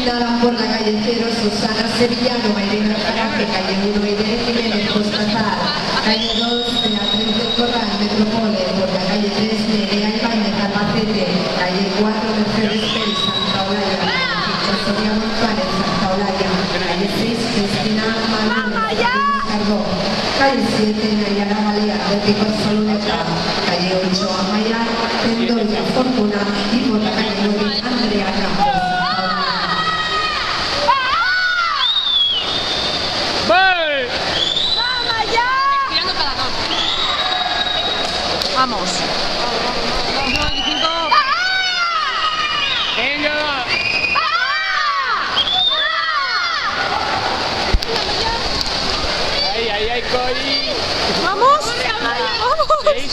Nada por la calle Cero, Susana Sevillano, Irene Jarafe, calle 1, Irene Jiménez, Postazar, calle 2, Beatriz del Corral, Metropole, por la calle 3, Nerea Ibáñez, Albacete, calle 4, Mercedes Pérez, Santa Olaya, calle 5, Sonia González, Santa Olaya, calle 6, Cristina Manuel, Cardó, calle 7, Nayara Galea, del Pico Soluneta, calle 8, Amaya, Tendoya, Fortuna, y por la calle 9, Andrea Campos. Vamos. 95. Venga. Ahí, coi. Vamos. Vamos. 6.